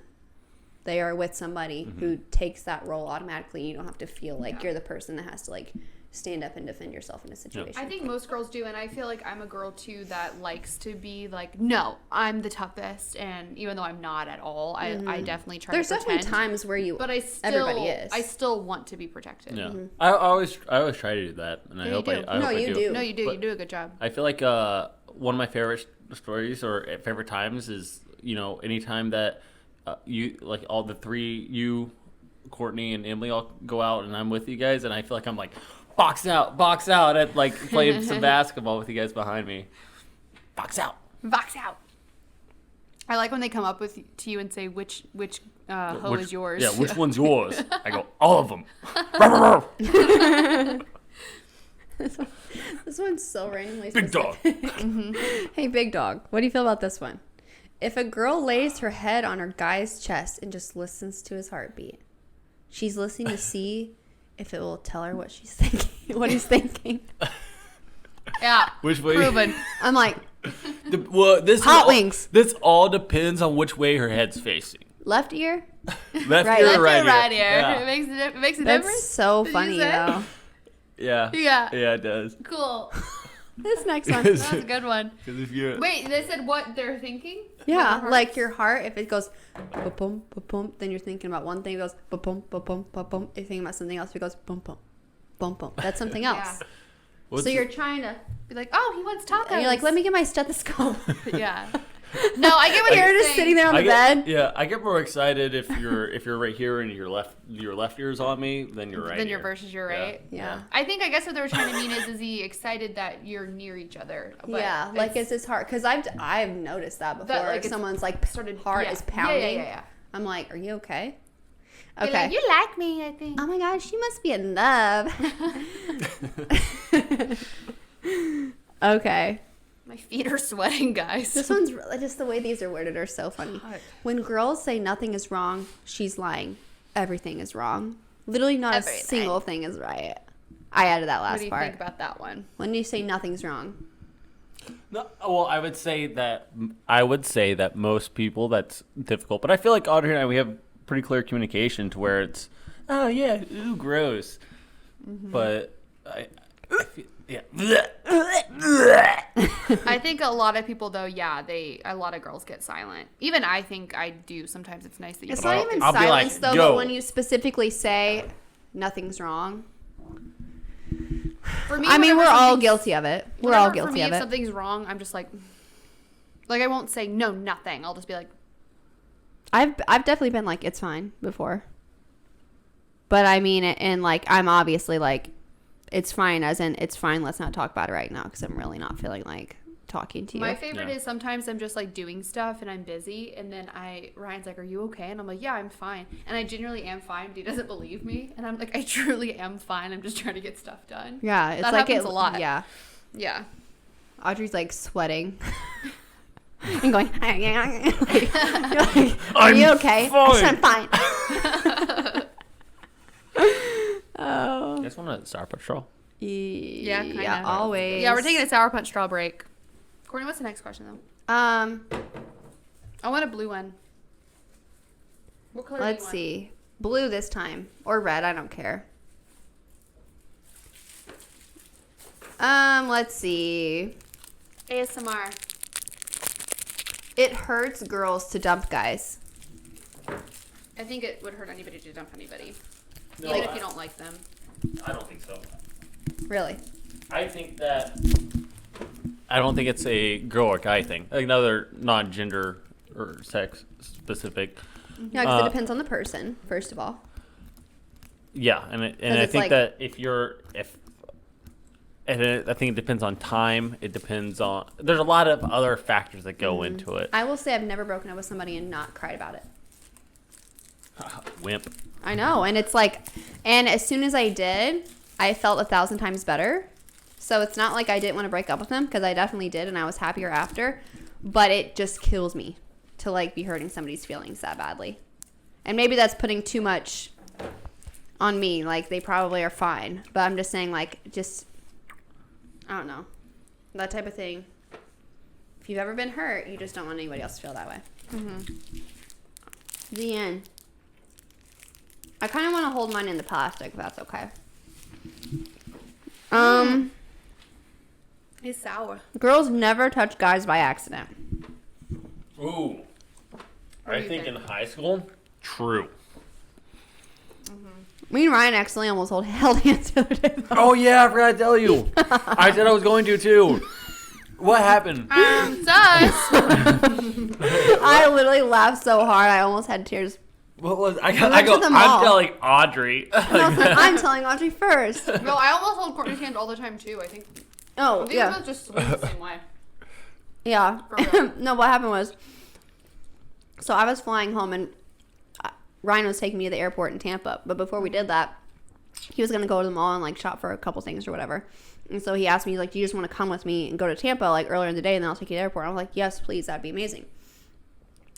they are with somebody who takes that role automatically. You don't have to feel like you're the person that has to like stand up and defend yourself in a situation. I think most girls do, and I feel like I'm a girl too that likes to be like, no, I'm the toughest, and even though I'm not at all, I definitely try to pretend. There's definitely times where everybody is. I still want to be protected. Yeah, I always try to do that, and I hope I do. No, you do. You do a good job. I feel like one of my favorite stories or favorite times is anytime that you like all the three, you, Courtney, and Emily all go out, and I'm with you guys, and I feel like I'm like. Box out at like playing some basketball with you guys behind me. Box out. I like when they come up to you and say which hoe is yours. Yeah, which one's yours? I go, all of them. This one's so randomly Big dog. Hey, big dog. What do you feel about this one? If a girl lays her head on her guy's chest and just listens to his heartbeat, she's listening to see if it will tell her what she's thinking, what he's thinking. Yeah. Which way? Proven. I'm like, hot wings. This all depends on which way her head's facing. Left ear? Left right. ear or right ear? Yeah. It makes a That's difference. so funny, though. Yeah, it does. Cool. This next one. That was a good one. If Wait, they said what they're thinking? Yeah, like your heart, if it goes ba-pum, ba-pum, then you're thinking about one thing. It goes ba-pum, ba-pum, ba-pum. If you're thinking about something else, if it goes bum-pum, bum-pum. That's something else. Yeah. So you're trying to be like, oh, he wants tacos. And you're like, let me get my stethoscope. Yeah. No, I get what you're just sitting there on the bed. Yeah, I get more excited if you're right here and your left ear's on me than your right. Than your versus your right. Yeah. I guess what they were trying to mean is he excited that you're near each other? But yeah, like it's his heart. Because I've noticed that before. That, like, if some's like heart is pounding. Yeah. I'm like, are you okay? Okay. Like, you like me, I think. Oh my gosh, she must be in love. Okay. My feet are sweating, guys. This one's really, just the way these are worded are so funny. When girls say nothing is wrong, she's lying. Everything is wrong. Literally not a single thing is right. I added that last part. What do you think about that one? When you say nothing's wrong? No, well, I would say that most people that's difficult, but I feel like Audrey and I, we have pretty clear communication to where it's, oh yeah, ooh, gross. Mm-hmm. But Yeah. I think a lot of people though, a lot of girls get silent. Even I think I do. Sometimes it's nice that you. It's not even I'll be silence like, though, yo. but when you specifically say nothing's wrong. For me, I mean, whenever we're all something's- guilty of it. We're all whenever, guilty for me, of if it. something's wrong, I'm just like I won't say no, nothing. I'll just be like, I've definitely been like, it's fine before. But I mean, and like, I'm obviously like, it's fine, as in, it's fine, let's not talk about it right now, because I'm really not feeling like talking to you. my favorite Yeah. is sometimes I'm just like doing stuff and I'm busy, and then Ryan's like, are you okay? And I'm like, yeah, I'm fine. And I genuinely am fine, but he doesn't believe me. And I'm like, I truly am fine. I'm just trying to get stuff done. Yeah, it's That like happens a lot. Yeah. Yeah. Audrey's like sweating. And going, like, you're like, are I'm you okay? fine. I'm fine. Oh. You guys want a Star Patrol? Yeah, kinda. Yeah, always. Yeah, we're taking a Sour Punch straw break. Courtney, what's the next question though? I want a blue one. What color Let's do you want? see. Blue this time. Or red, I don't care. Let's see. ASMR. It hurts girls to dump guys. I think it would hurt anybody to dump anybody. No, Even if you don't like them. I don't think so. Really? I think that I don't think it's a girl or guy thing. Like another non-gender or sex specific. Yeah, because it depends on the person, first of all. Yeah, and I it's think like- that I think it depends on time. It depends on. There's a lot of other factors that go into it. I will say I've never broken up with somebody and not cried about it. Wimp. I know, and it's like, and as soon as I did, I felt 1,000 times better. So it's not like I didn't want to break up with them, because I definitely did, and I was happier after. But it just kills me to like be hurting somebody's feelings that badly. And maybe that's putting too much on me. Like, they probably are fine, but I'm just saying, like, just, I don't know, that type of thing. If you've ever been hurt, you just don't want anybody else to feel that way. The end. I kind of want to hold mine in the plastic, if that's okay. It's sour. Girls never touch guys by accident. Ooh. do I you think think? in high school, true. Me and Ryan actually almost held hands the other day. Oh yeah, I forgot to tell you. I said I was going to too. What happened? Sus. I literally laughed so hard, I almost had tears. What was I? went to the I'm mall. telling Audrey. No, I'm telling Audrey first. No, I almost hold Courtney's hand all the time too. I think Oh, we yeah. both just swing the same way. Yeah. For real. No, what happened was, so I was flying home and Ryan was taking me to the airport in Tampa. But before we did that, he was going to go to the mall and like shop for a couple things or whatever. And so he asked me, like, do you just want to come with me and go to Tampa like earlier in the day and then I'll take you to the airport? I'm like, yes, please. That'd be amazing.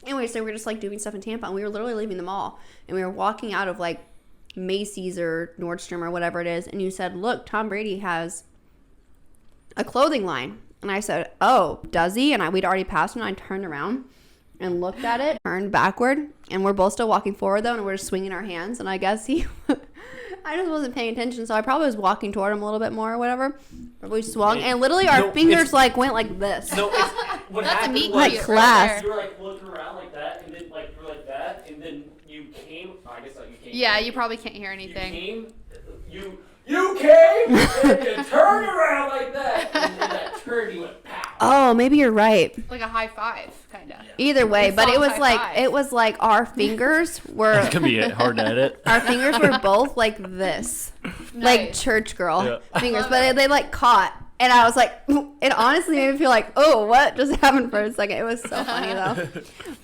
Anyway, so we were just like doing stuff in Tampa and we were literally leaving the mall and we were walking out of like Macy's or Nordstrom or whatever it is. And you said, look, Tom Brady has a clothing line. And I said, oh, does he? And we'd already passed him. And I turned around and looked at it, turned backward, and we're both still walking forward though, and we're just swinging our hands. And I guess I just wasn't paying attention, so I probably was walking toward him a little bit more or whatever. But we swung, and literally our fingers it's- like went like this. No, it's, what That's a happened meat was Like class. you were like looking around like that, and then like you were like that, and then you came. I guess like you came. Yeah, you probably can't hear You anything. came. You came, and you turned around like that, and then that turn, you went pow. Oh, maybe you're right. Like a high five, kind of. Either way, It's but it all was high like five. it was like our fingers were It's gonna be hard to edit. our fingers were both like this, like Nice. church girl Yeah. fingers, Love but it. they like caught, and I was like, it honestly made me feel like, oh, what just happened for a second? It was so funny though.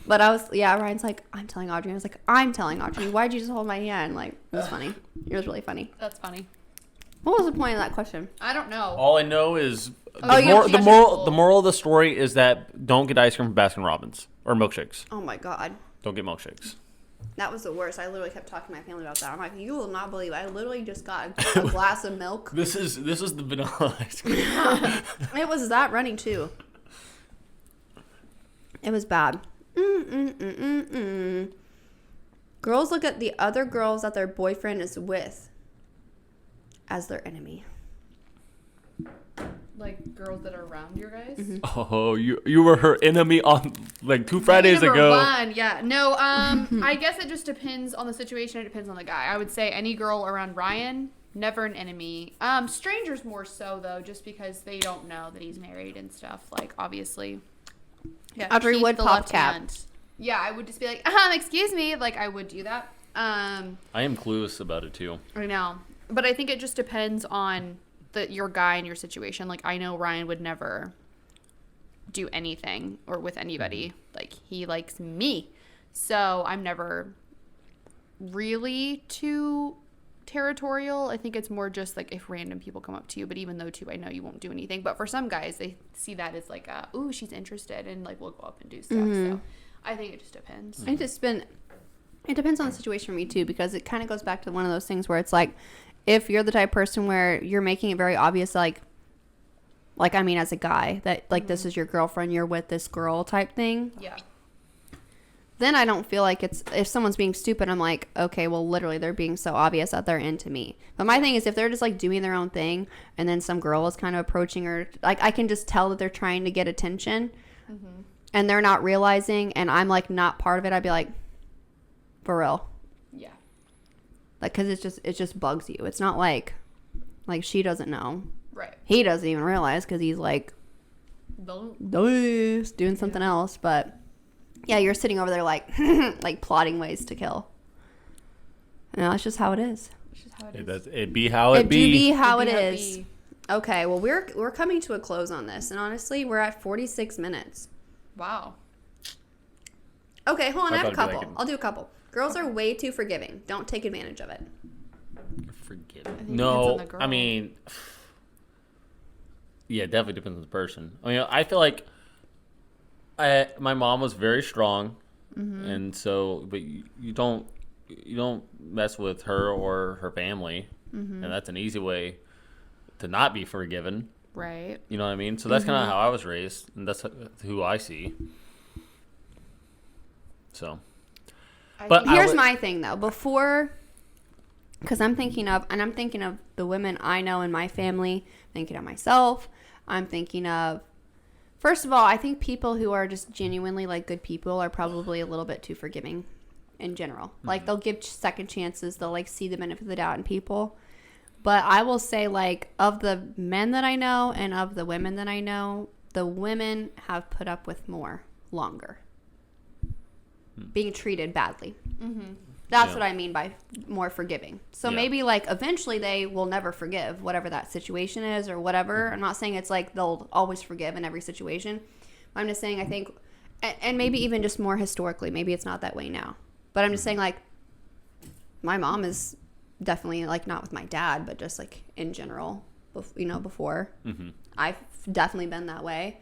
But Ryan's like, I'm telling Audrey. I was like, I'm telling Audrey. Why'd you just hold my hand? Like, it was funny. It was really funny. That's funny. What was the point of that question? I don't know. All I know is Oh, you have to the catch moral it. the moral of the story is that don't get ice cream from Baskin Robbins or milkshakes. Oh my god, Don't get milkshakes. that was the worst. I literally kept talking to my family about that. I'm like, you will not believe it. I literally just got a glass of milk. This is the vanilla ice cream. It was that running too. It was bad. Girls look at the other girls that their boyfriend is with as their enemy. Like girls that are around your guys. Oh, you were her enemy on like 2 Fridays ago. One, yeah. No, I guess it just depends on the situation. It depends on the guy. I would say any girl around Ryan, never an enemy. Strangers more so though, just because they don't know that he's married and stuff. Like obviously, yeah. Audrey keep would the pop left cap. hand. Yeah, I would just be like, excuse me. Like I would do that. I am clueless about it too. I know, but I think it just depends on your guy and your situation. Like I know Ryan would never do anything or with anybody. Like he likes me, so I'm never really too territorial. I think it's more just like if random people come up to you, but even though too I know you won't do anything, but for some guys they see that as like ooh, she's interested, and like we'll go up and do stuff. So I think it just depends. It depends on the situation for me too, because it kind of goes back to one of those things where it's like, if you're the type of person where you're making it very obvious, like I mean, as a guy, that like this is your girlfriend, you're with this girl type thing. Yeah. Then I don't feel like it's, if someone's being stupid, I'm like, okay, well, literally they're being so obvious that they're into me. But my thing is, if they're just like doing their own thing and then some girl is kind of approaching her, like I can just tell that they're trying to get attention and they're not realizing, and I'm like not part of it, I'd be like, for real. Yeah. Like, because it just bugs you. It's not like she doesn't know. Right. He doesn't even realize because he's like doing something else. But yeah, you're sitting over there like like plotting ways to kill. You know, that's just how it is. It's just how it is. It be how it It do be. be how it It is. be. Okay, well we're coming to a close on this, and honestly, we're at 46 minutes. Wow. Okay, hold on. I have a thought it'd be couple. like I'll do a couple. Girls are way too forgiving. Don't take advantage of it. Forget I it. think it depends No, on the girl. I mean, yeah, it definitely depends on the person. I mean, I feel like my mom was very strong, and so, but you don't mess with her or her family, and that's an easy way to not be forgiven. Right. You know what I mean? So that's kind of how I was raised, and that's who I see. So. But Here's my thing though. Before, because I'm thinking of the women I know in my family, thinking of myself. I'm thinking of, first of all, I think people who are just genuinely like good people are probably a little bit too forgiving in general. Like they'll give second chances. They'll like see the benefit of the doubt in people. But I will say, like, of the men that I know and of the women that I know, the women have put up with more longer. Being treated badly. That's what I mean by more forgiving. So maybe like eventually they will never forgive whatever that situation is or whatever. I'm not saying it's like they'll always forgive in every situation. I'm just saying I think, and maybe even just more historically, maybe it's not that way now. But I'm just saying like my mom is definitely like not with my dad, but just like in general, you know, before. I've definitely been that way.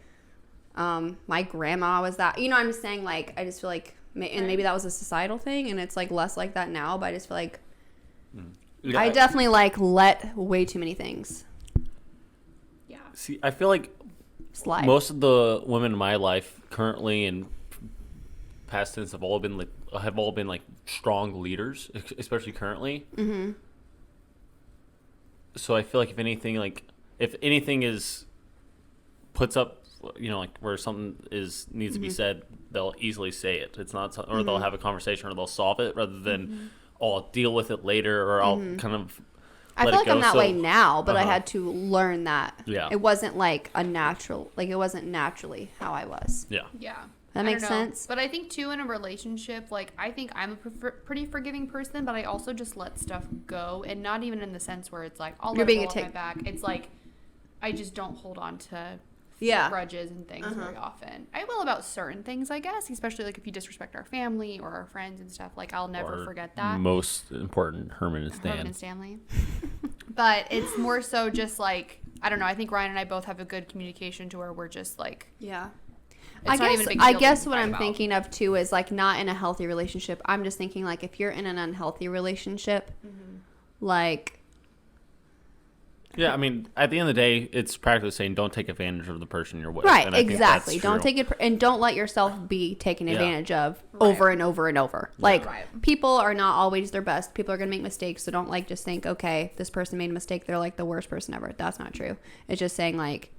My grandma was that, you know, I'm just saying like, I just feel like, and maybe that was a societal thing and it's like less like that now, but I just feel like I definitely like let way too many things See, I feel like slide. most of the women in my life currently and past tense have all been like strong leaders, especially currently. So I feel like if anything is puts up, you know, like where something needs to be said, they'll easily say it. It's not, or they'll have a conversation, or they'll solve it rather than, oh, I'll deal with it later, or I'll kind of. I feel like I'm that way now, but I Uh-huh. had to learn that. Yeah. It wasn't like a natural, like it wasn't naturally how I was. Yeah. Yeah. That I makes don't know. sense. But I think too in a relationship, like I think I'm a pretty forgiving person, but I also just let stuff go, and not even in the sense where it's like I'll You're let it being go a off my back. It's like I just don't hold on to Yeah. grudges and things very often. I will about certain things, I guess, especially like if you disrespect our family or our friends and stuff. Like I'll never Or forget that. Most important, Herman and Stan. Herman and Stanley. But it's more so just like I don't know. I think Ryan and I both have a good communication to where we're just like Yeah. it's not even a big I deal guess to what fight I'm about. thinking of too is like not in a healthy relationship. I'm just thinking like if you're in an unhealthy relationship, like Yeah, I mean, at the end of the day, it's practically saying don't take advantage of the person you're with. right, And I think exactly. that's Don't true. take it and don't let yourself be taken Yeah. advantage of Right. over and over and over. Like Right. people are not always their best. People are going to make mistakes, so don't like just think, okay, this person made a mistake, they're like the worst person ever. That's not true. It's just saying like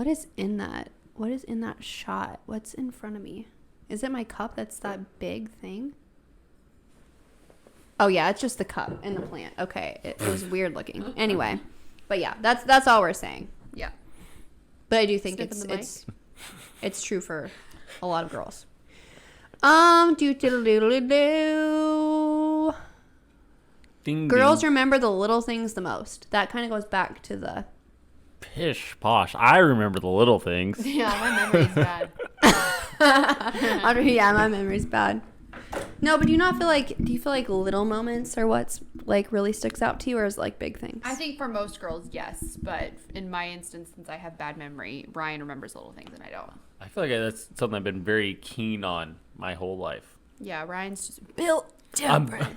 What is in that? What is in that shot? What's in front of me? Is it my cup that's that big thing? Oh, yeah, it's just the cup and the plant. Okay, it was weird looking. Anyway, but yeah, that's all we're saying. Yeah. But I do think Sniffing the mic. it's true for a lot of girls. Do. Ding, Girls ding. remember the little things the most. That kind of goes back to the... Pish posh. I remember the little things. Yeah, my memory's bad. Yeah, my memory's bad. No, but do you feel like little moments are what's like really sticks out to you, or is it like big things? I think for most girls, yes. But in my instance, since I have bad memory, Ryan remembers little things and I don't. I feel like that's something I've been very keen on my whole life. Yeah, Ryan's just built I'm different.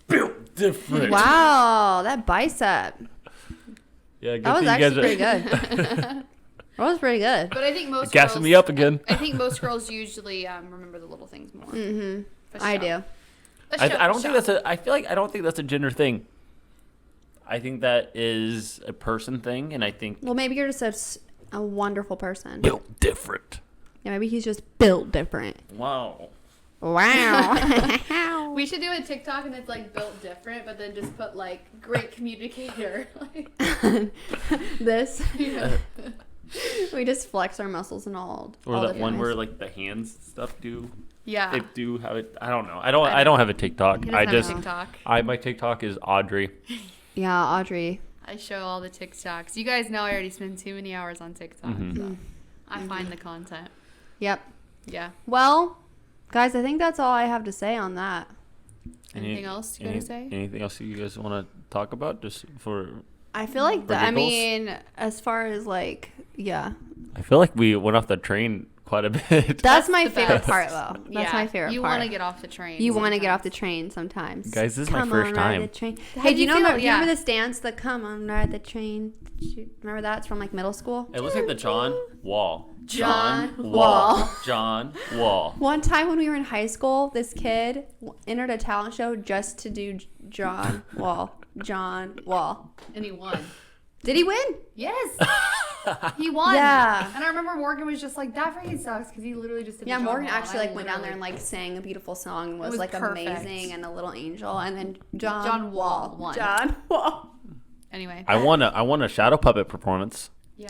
built different. Wow, that bicep. Yeah, That was actually pretty good. That was pretty good. But I think most Gassing girls, me up again. I think most girls usually remember the little things more. Mm-hmm. For I sure. do. For I sure, don't for think sure. I feel like I don't think that's a gender thing. I think that is a person thing, and I think Well, maybe you're just a wonderful person. built different. Yeah, maybe he's just built different. Wow. Wow. We should do a TikTok and it's like built different, but then just put like great communicator. Like, This. yeah. We just flex our muscles and all. Or all that different one ways. where like the hands stuff do. Yeah. They do have it. I don't know. I don't have a TikTok. He I doesn't just have a TikTok. my TikTok is Audrey. Yeah, Audrey. I show all the TikToks. You guys know I already spend too many hours on TikTok. Mhm. So I find the content. Yep. Yeah. Well, guys, I think that's all I have to say on that. Anything else you gotta say? Anything else you guys want to talk about? Just for I feel like For I giggles? mean, as far as like, yeah, I feel like we went off the train quite a bit. that's my the favorite best. part though. That's my favorite You part. want to get off the train. You want to get sometimes. off the train sometimes. Guys, this is my Come first on, ride time. the train. How Hey, do do you you know? feel? Do you remember Yeah. this dance? The "Come on, ride the train." Remember that? It's from like middle school. It looks like the John Wall. John Wall. John Wall. One time when we were in high school, this kid entered a talent show just to do John Wall. John Wall. And he won. Did he win? Yes. He won. Yeah. And I remember Morgan was just like, that freaking sucks because he literally just did Yeah, the John Morgan Wall, actually and I like went down there and literally- like sang a beautiful song and was, was like perfect. amazing and a little angel. And then John John Wall Wall won. John Wall. Anyway. I won a shadow puppet performance. Yeah.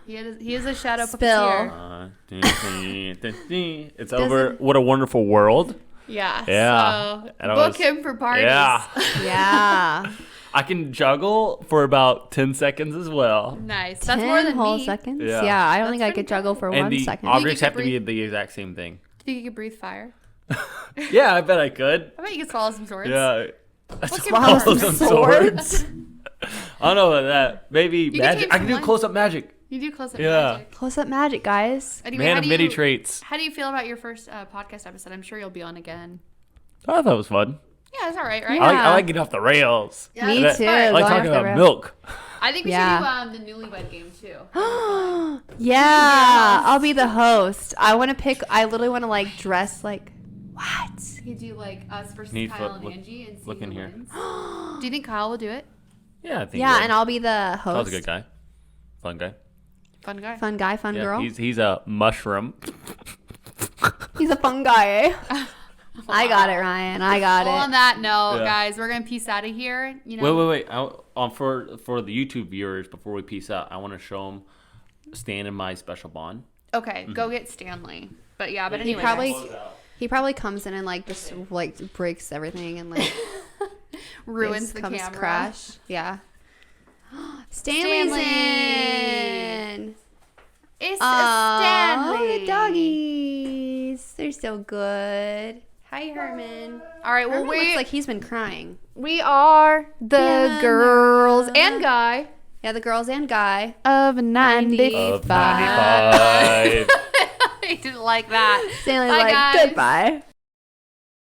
He is a shadow Spill. puppeteer. It's over. What a wonderful world. Yeah. Yeah. So And I book was- him for parties. Yeah. Yeah. I can juggle for about 10 seconds as well. Nice. That's more than whole me. seconds. Yeah. Yeah, I don't That's think I pretty could juggle good. for And 1 the second. objects could have to be breathe? the exact same thing. Do you think you could breathe fire? Yeah, I bet I could. I bet you could swallow some swords. Yeah. Look Swallow at some some swords. I don't know about that. Maybe can magic. change I can do someone. close up magic. You do close up Yeah. magic. Close up magic, guys. Anyway, Man how of do many you- traits. How do you feel about your first podcast episode? I'm sure you'll be on again. I thought it was fun. Yeah, it's all right, right? Yeah. I like getting off the rails. Yeah, Me that's too. fine. I like Going talking off the about rails. milk. I think we Yeah. should do the newlywed game too. Yeah, I'll be the host. I want to pick. I literally want to like dress like what? You do like us versus Need Kyle foot- and look- Angie and see look who in here. wins. Do you think Kyle will do it? Yeah, I think. Yeah, he and would. I'll be the host. Kyle's a good guy. Fun guy. Fun guy. Fun guy, fun Yeah, girl. he's a mushroom. He's a fun guy. I got it, Ryan. I got Well, on it. that note, Yeah. guys, we're gonna peace out of here. You know. Wait. For the YouTube viewers, before we peace out, I want to show them Stan and my special bond. Okay, go get Stanley. But yeah, but He anyway, probably guys, he probably comes in and like just like breaks everything and like ruins just the comes camera. crash. Yeah. Stanley's Stanley. in. It's Oh, Stanley. the doggies. They're so good. Hi, Herman. All right, well Herman looks like he's been crying. we are the Yeah, girls Mama. and guy Yeah, the girls and guy. of 95. Of 95. I didn't like that. Stanley's Bye, like, guys. goodbye.